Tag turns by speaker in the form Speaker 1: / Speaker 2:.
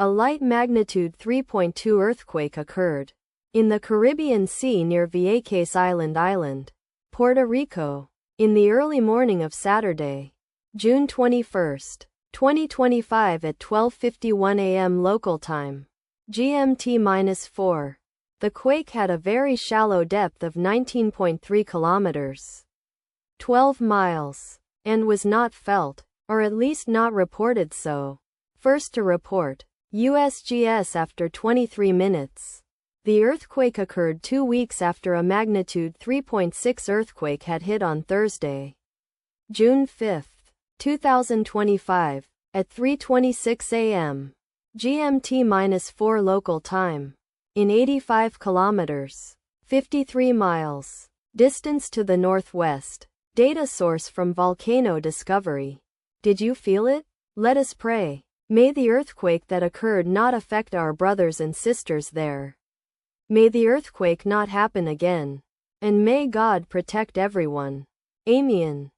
Speaker 1: A light magnitude 3.2 earthquake occurred in the Caribbean Sea near Vieques Island, Puerto Rico, in the early morning of Saturday, June 21, 2025 at 12:51 a.m. local time, GMT-4. The quake had a very shallow depth of 19.3 kilometers, 12 miles, and was not felt, or at least not reported so. First to report, USGS after 23 minutes. The earthquake occurred 2 weeks after a magnitude 3.6 earthquake had hit on Thursday, June 5, 2025, at 3:26 a.m. GMT-4 local time, in 85 kilometers, 53 miles, distance to the northwest. Data source from Volcano Discovery. Did you feel it? Let us pray. May the earthquake that occurred not affect our brothers and sisters there. May the earthquake not happen again. And may God protect everyone. Amen.